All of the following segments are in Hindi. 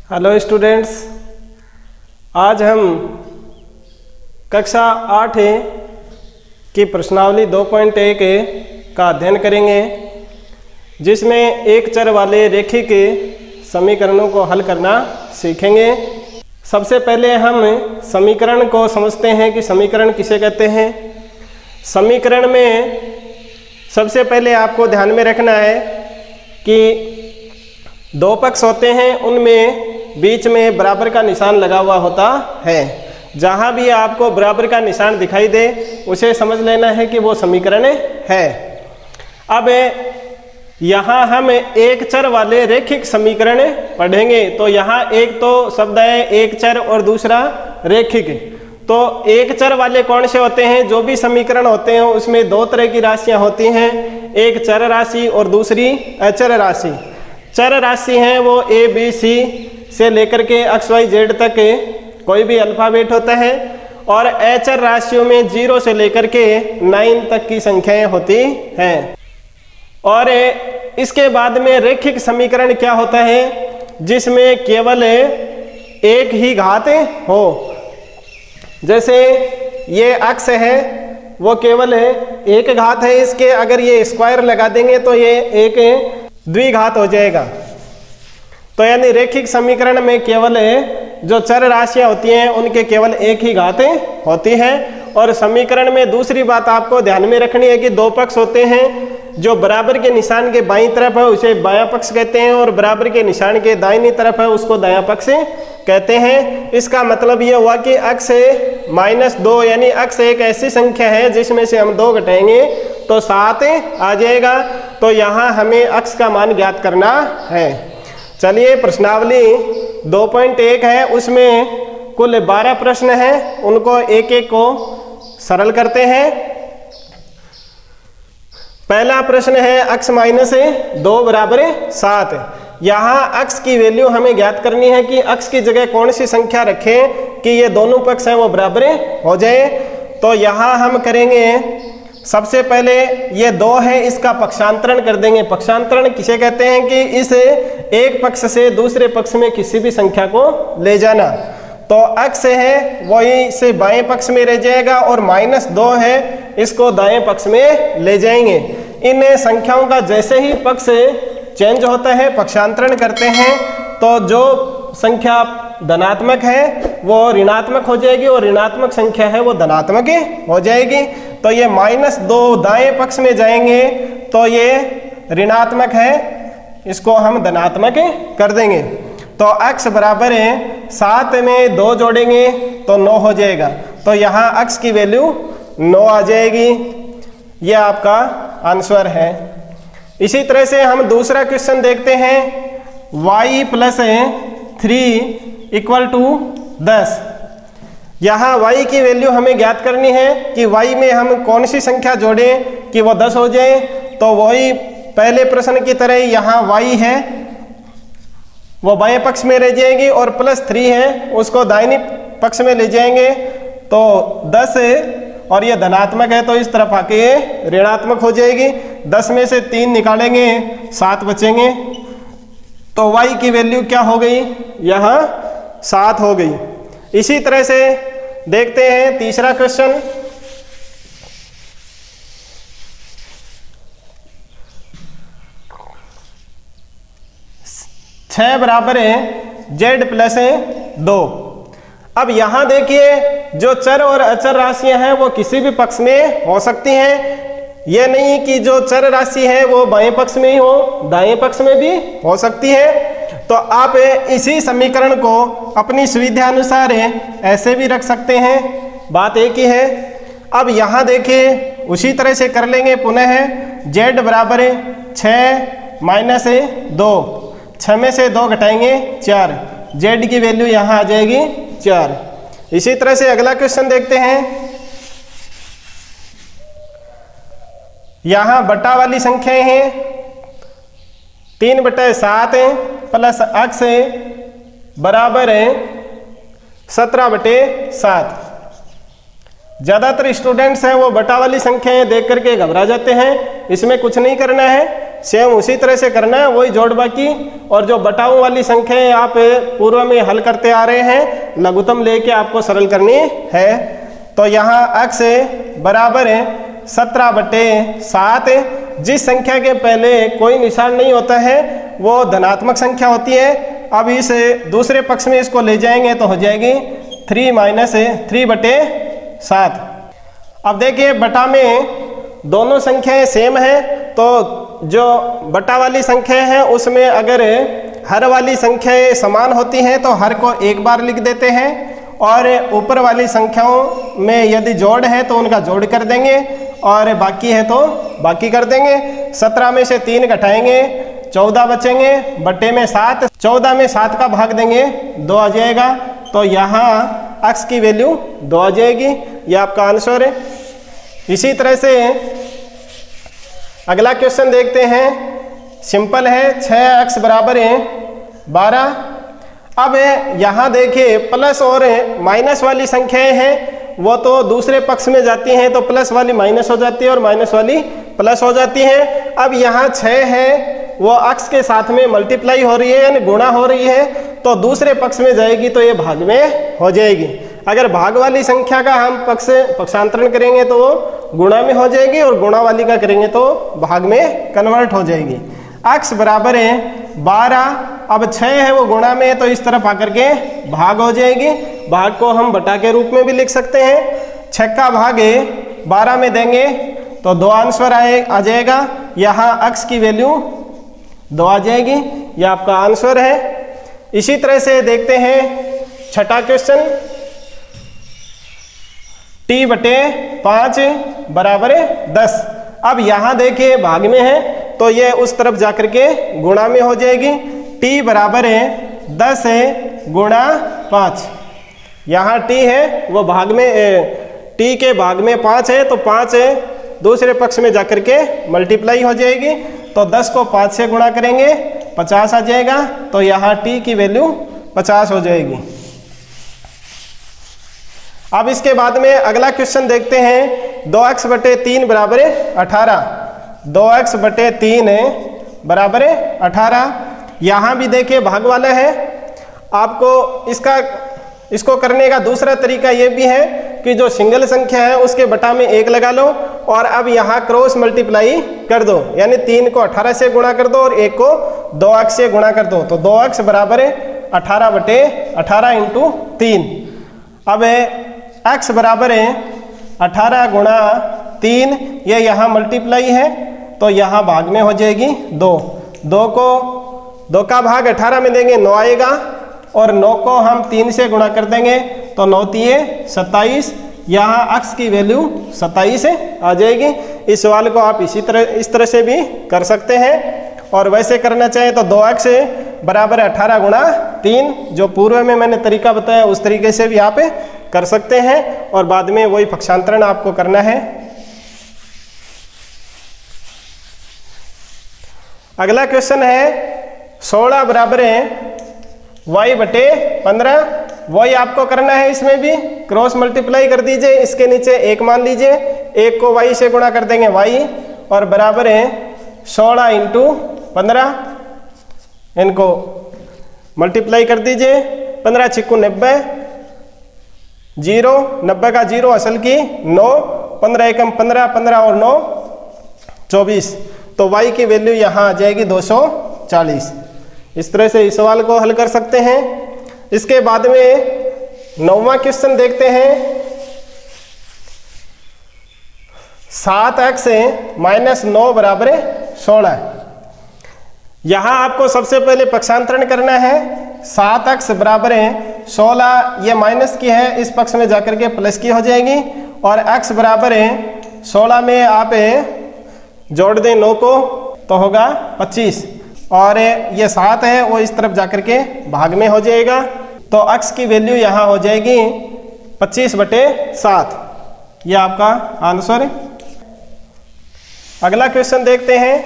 हेलो स्टूडेंट्स, आज हम कक्षा 8 की प्रश्नावली 2.1 का अध्ययन करेंगे, जिसमें एक चर वाले रेखीय के समीकरणों को हल करना सीखेंगे। सबसे पहले हम समीकरण को समझते हैं कि समीकरण किसे कहते हैं। समीकरण में सबसे पहले आपको ध्यान में रखना है कि दो पक्ष होते हैं, उनमें बीच में बराबर का निशान लगा हुआ होता है। जहाँ भी आपको बराबर का निशान दिखाई दे उसे समझ लेना है कि वो समीकरण है। अब यहाँ हम एक चर वाले रैखिक समीकरण पढ़ेंगे। तो यहाँ एक तो शब्द है एक चर और दूसरा रैखिक। तो एक चर वाले कौन से होते हैं? जो भी समीकरण होते हैं उसमें दो तरह की राशियाँ होती हैं, एक चर राशि और दूसरी अचर राशि। चर राशि हैं वो ए बी सी से लेकर के एक्स वाई जेड तक कोई भी अल्फाबेट होता है, और अचर राशियों में 0 से लेकर के 9 तक की संख्याएं होती हैं। और इसके बाद में रैखिक समीकरण क्या होता है? जिसमें केवल एक ही घात हो। जैसे ये अक्ष है वो केवल एक घात है, इसके अगर ये स्क्वायर लगा देंगे तो ये एक द्विघात हो जाएगा। तो यानी रैखिक समीकरण में केवल जो चर राशियां होती हैं उनके केवल एक ही घातें होती हैं। और समीकरण में दूसरी बात आपको ध्यान में रखनी है कि दो पक्ष होते हैं। जो बराबर के निशान के बाईं तरफ है उसे बायां पक्ष कहते हैं, और बराबर के निशान के दाहिनी तरफ है उसको दायां पक्ष कहते हैं। इसका मतलब ये हुआ कि अक्ष -2 यानी अक्ष एक ऐसी संख्या है जिसमें से हम 2 घटाएंगे तो 7 आ जाएगा। तो यहाँ हमें अक्ष का मान ज्ञात करना है। चलिए, प्रश्नावली 2.1 है, उसमें कुल 12 प्रश्न हैं, उनको एक एक को सरल करते हैं। पहला प्रश्न है अक्ष -2 बराबर 7। यहाँ अक्ष की वैल्यू हमें ज्ञात करनी है कि अक्ष की जगह कौन सी संख्या रखें कि ये दोनों पक्ष हैं वो बराबर हो जाए। तो यहाँ हम करेंगे, सबसे पहले ये 2 है, इसका पक्षांतरण कर देंगे। पक्षांतरण किसे कहते हैं? कि इस एक पक्ष से दूसरे पक्ष में किसी भी संख्या को ले जाना। तो अक्ष है वही से बाएं पक्ष में रह जाएगा, और -2 है इसको दाएं पक्ष में ले जाएंगे। इन संख्याओं का जैसे ही पक्ष चेंज होता है, पक्षांतरण करते हैं, तो जो संख्या धनात्मक है वो ऋणात्मक हो जाएगी, और ऋणात्मक संख्या है वो धनात्मक हो जाएगी। तो ये -2 दाएं पक्ष में जाएंगे तो ये ऋणात्मक है, इसको हम धनात्मक कर देंगे। तो अक्ष बराबर है 7 में 2 जोड़ेंगे तो 9 हो जाएगा। तो यहाँ अक्ष की वैल्यू 9 आ जाएगी। ये आपका आंसर है। इसी तरह से हम दूसरा क्वेश्चन देखते हैं। y + 3 = 10। यहाँ y की वैल्यू हमें ज्ञात करनी है कि y में हम कौन सी संख्या जोड़ें कि वो 10 हो जाए। तो वही पहले प्रश्न की तरह यहाँ y है वो बाएं पक्ष में रह जाएगी, और +3 है उसको दाहिनी पक्ष में ले जाएंगे। तो 10 और ये धनात्मक है तो इस तरफ आके ये ऋणात्मक हो जाएगी। 10 में से 3 निकालेंगे 7 बचेंगे। तो y की वैल्यू क्या हो गई? यहाँ 7 हो गई। इसी तरह से देखते हैं तीसरा क्वेश्चन। छः बराबर है z + 2। अब यहाँ देखिए, जो चर और अचर राशियां हैं वो किसी भी पक्ष में हो सकती हैं। यह नहीं कि जो चर राशि है वो बाएं पक्ष में ही हो, दाएं पक्ष में भी हो सकती है। तो आप इसी समीकरण को अपनी सुविधा अनुसार ऐसे भी रख सकते हैं, बात एक ही है। अब यहाँ देखिए, उसी तरह से कर लेंगे पुनः। z बराबर 6 - 2, 6 में से 2 घटाएंगे 4, z की वैल्यू यहाँ आ जाएगी 4। इसी तरह से अगला क्वेश्चन देखते हैं। यहाँ बटा वाली संख्याएं हैं, 3/7 प्लस अक्ष बराबर 17/7। ज़्यादातर स्टूडेंट्स हैं वो बटा वाली संख्याएं देख करके घबरा जाते हैं। इसमें कुछ नहीं करना है, सेम उसी तरह से करना है, वही जोड़ बाकी। और जो बटाऊ वाली संख्याएं आप पूर्व में हल करते आ रहे हैं, लघुत्तम लेके आपको सरल करनी है। तो यहाँ x बराबर है 17/7। जिस संख्या के पहले कोई निशान नहीं होता है वो धनात्मक संख्या होती है। अब इस दूसरे पक्ष में इसको ले जाएंगे तो हो जाएगी 3-3/7। अब देखिए बटा में दोनों संख्याएं सेम है, तो जो बटा वाली संख्या है उसमें अगर हर वाली संख्याएं समान होती हैं तो हर को एक बार लिख देते हैं, और ऊपर वाली संख्याओं में यदि जोड़ है तो उनका जोड़ कर देंगे, और बाकी है तो बाकी कर देंगे। 17 में से 3 घटाएंगे 14 बचेंगे, बटे में 7, 14 में 7 का भाग देंगे 2 आ जाएगा। तो यहाँ x की वैल्यू 2 आ जाएगी, ये आपका आंसर है। इसी तरह से अगला क्वेश्चन देखते हैं, सिंपल है। 6x बराबर है 12। अब यहाँ देखिए प्लस और माइनस वाली संख्याएं हैं, वो तो दूसरे पक्ष में जाती हैं तो प्लस वाली माइनस हो जाती है और माइनस वाली प्लस हो जाती है। अब यहाँ 6 है वो x के साथ में मल्टीप्लाई हो रही है यानी गुणा हो रही है, तो दूसरे पक्ष में जाएगी तो ये भाग में हो जाएगी। अगर भाग वाली संख्या का हम पक्षांतरण करेंगे तो वो गुणा में हो जाएगी, और गुणा वाली का करेंगे तो भाग में कन्वर्ट हो जाएगी। x बराबर है 12। अब 6 है वो गुणा में है तो इस तरफ आकर के भाग हो जाएगी। भाग को हम बटा के रूप में भी लिख सकते हैं। 6 का भाग 12 में देंगे तो 2 आंसर आ जाएगा। यहाँ x की वैल्यू 2 आ जाएगी, ये आपका आंसर है। इसी तरह से देखते हैं छठा क्वेश्चन, t/5 बराबर 10। अब यहाँ देखिए भाग में है तो ये उस तरफ जाकर के गुणा में हो जाएगी। t बराबर है 10 गुणा 5। यहाँ t है वो भाग में t के भाग में 5 है तो 5 दूसरे पक्ष में जाकर के मल्टीप्लाई हो जाएगी। तो 10 को 5 से गुणा करेंगे 50 आ जाएगा। तो यहाँ t की वैल्यू 50 हो जाएगी। अब इसके बाद में अगला क्वेश्चन देखते हैं, 2x/3 बराबर 18। 2x/3 बराबर 18। यहाँ भी देखिए भाग वाला है। आपको इसको करने का दूसरा तरीका ये भी है कि जो सिंगल संख्या है उसके बटा में 1 लगा लो, और अब यहाँ क्रॉस मल्टीप्लाई कर दो, यानी 3 को 18 से गुणा कर दो और 1 को 2x से गुणा कर दो। तो 2x बराबर 18/18 × 3। अब x बराबर 18 गुणा 3, ये यहाँ मल्टीप्लाई है तो यहाँ भाग में हो जाएगी 2। 2 का भाग 18 में देंगे 9 आएगा, और 9 को हम 3 से गुणा कर देंगे तो 9 × 27। यहाँ x की वैल्यू 27 आ जाएगी। इस सवाल को आप इस तरह से भी कर सकते हैं, और वैसे करना चाहें तो 2x बराबर 18 गुणा 3, जो पूर्व में मैंने तरीका बताया उस तरीके से भी आप कर सकते हैं, और बाद में वही पक्षांतरण आपको करना है। अगला क्वेश्चन है, 16 बराबर y/15। वही आपको करना है, इसमें भी क्रॉस मल्टीप्लाई कर दीजिए। इसके नीचे 1 मान लीजिए, 1 को y से गुणा कर देंगे y, और बराबर 16 × 15। इनको मल्टीप्लाई कर दीजिए। 15 × 6 = 90, 0 90 का 0 असल की 9, 15 एकम 15, 15 और 9 24। तो y की वैल्यू यहाँ आ जाएगी 240। इस तरह से इस सवाल को हल कर सकते हैं। इसके बाद में 9वां क्वेश्चन देखते हैं, 7x - 9 बराबर 16। यहाँ आपको सबसे पहले पक्षांतरण करना है। 7x बराबर 16, ये माइनस की है, इस पक्ष में जाकर के प्लस की हो जाएगी, और x बराबर 16 में आप जोड़ दें 9 को तो होगा 25, और ये 7 है वो इस तरफ जाकर के भाग में हो जाएगा। तो x की वैल्यू यहाँ हो जाएगी 25/7। ये आपका आंसर है। अगला क्वेश्चन देखते हैं,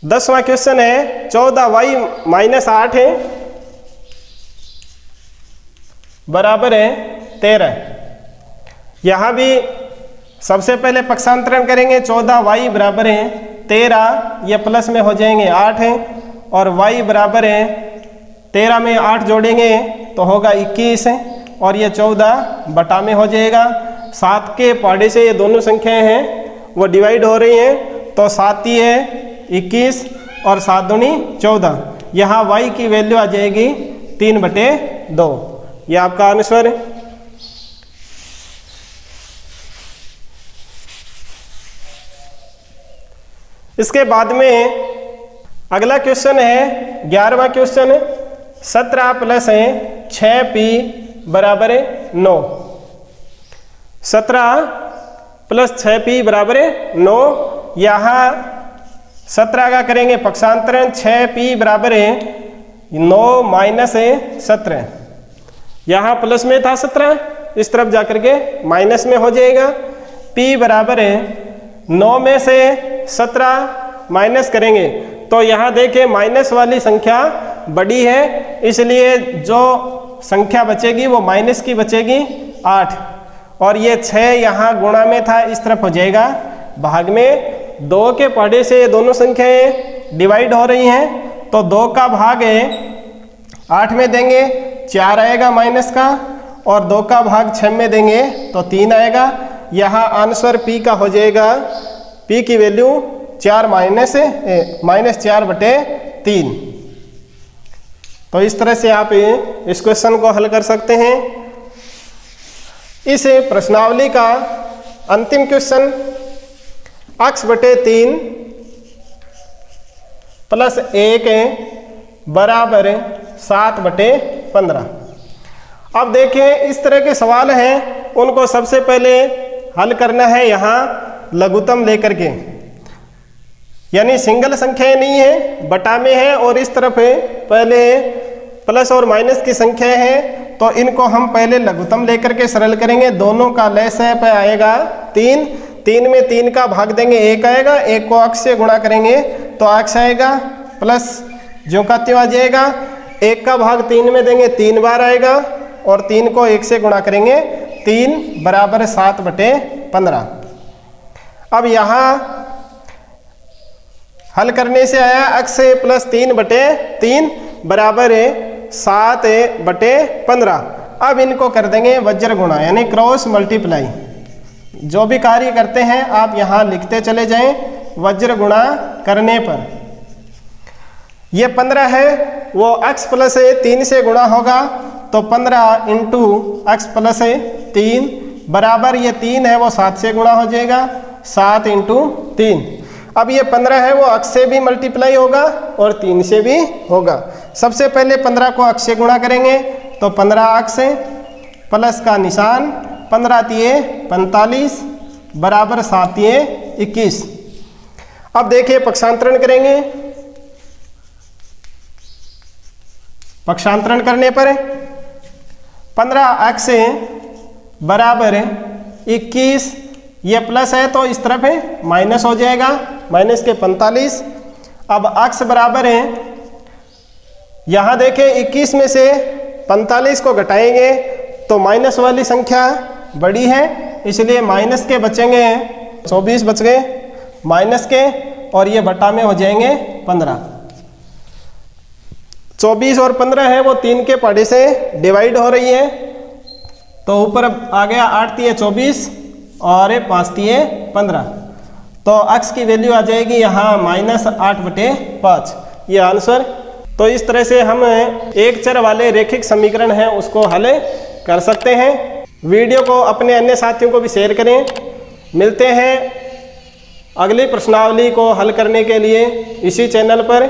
10वां क्वेश्चन है, 14y - 8 बराबर 13। यहाँ भी सबसे पहले पक्षांतरण करेंगे। 14y बराबर है 13, ये प्लस में हो जाएंगे 8 है, और y बराबर है 13 में 8 जोड़ेंगे तो होगा 21 है, और ये 14 बटा में हो जाएगा। 7 के पहाड़े से ये दोनों संख्याएं हैं वो डिवाइड हो रही हैं, तो 7 है 21 और 7 दूनी 14। यहाँ y की वैल्यू आ जाएगी 3/2। ये आपका आंसर है। इसके बाद में अगला क्वेश्चन है 11वां क्वेश्चन है। 17 प्लस है 6p बराबर है 9। 17 प्लस 6p बराबर है 9। यहाँ 17 का करेंगे पक्षांतरण। 6p बराबर है 9 माइनस है 17। यहाँ प्लस में था 17, इस तरफ जाकर के माइनस में हो जाएगा। p बराबर है 9 में से 17 माइनस करेंगे तो यहाँ देखें माइनस वाली संख्या बड़ी है, इसलिए जो संख्या बचेगी वो माइनस की बचेगी 8, और ये 6 यहाँ गुणा में था, इस तरफ हो जाएगा भाग में। 2 के पहाड़े से ये दोनों संख्याएं डिवाइड हो रही हैं, तो 2 का भाग 8 में देंगे 4 आएगा माइनस का, और 2 का भाग 6 में देंगे तो 3 आएगा। यहाँ आंसर p का हो जाएगा, p की वैल्यू 4 -4/3। तो इस तरह से आप इस क्वेश्चन को हल कर सकते हैं। इस प्रश्नावली का अंतिम क्वेश्चन x/3 + 1 बराबर 7/15। अब देखें इस तरह के सवाल हैं, उनको सबसे पहले हल करना है यहाँ लघुत्तम लेकर के, यानी सिंगल संख्याएं नहीं है, बटा में है, और इस तरफ पहले प्लस और माइनस की संख्या है, तो इनको हम पहले लघुत्तम लेकर के सरल करेंगे। दोनों का लसाअ पे आएगा 3। 3 में 3 का भाग देंगे 1 आएगा, 1 को अक्ष से गुणा करेंगे तो अक्ष आएगा, प्लस ज्यों का त्यों आ जाएगा। 1 का भाग 3 में देंगे 3 बार आएगा, और 3 को 1 से गुणा करेंगे 3 बराबर 7/15। अब यहाँ हल करने से आया x प्लस 3/3 बराबर 7/15। अब इनको कर देंगे वज्र गुणा, यानी क्रॉस मल्टीप्लाई। जो भी कार्य करते हैं आप यहाँ लिखते चले जाएं वज्र गुणा करने पर। ये 15 है, वो x प्लस 3 से गुणा होगा, तो 15 × x प्लस 3 बराबर, ये 3 है वो 7 से गुणा हो जाएगा, 7 × 3। अब ये 15 है वो अक्ष से भी मल्टीप्लाई होगा और 3 से भी होगा। सबसे पहले 15 को अक्ष से गुणा करेंगे तो 15 अक्ष प्लस का निशान, 15 तिये 45 बराबर 7 तिये 21। अब देखिए पक्षांतरण करेंगे। पक्षांतरण करने पर 15 अक्ष बराबर 21, ये प्लस है तो इस तरफ माइनस हो जाएगा, माइनस के 45। अब अक्ष बराबर है, यहाँ देखें 21 में से 45 को घटाएंगे तो माइनस वाली संख्या बड़ी है, इसलिए माइनस के बचेंगे 24 बच गए माइनस के, और ये बटा में हो जाएंगे 15। 24 और 15 है वो 3 के पहाड़े से डिवाइड हो रही है, तो ऊपर आ गया 8 तिये 24 और 5 तिये 15, तो अक्ष की वैल्यू आ जाएगी यहाँ -8/5, ये आंसर। तो इस तरह से हम एक चर वाले रैखिक समीकरण हैं उसको हल कर सकते हैं। वीडियो को अपने अन्य साथियों को भी शेयर करें। मिलते हैं अगली प्रश्नावली को हल करने के लिए इसी चैनल पर।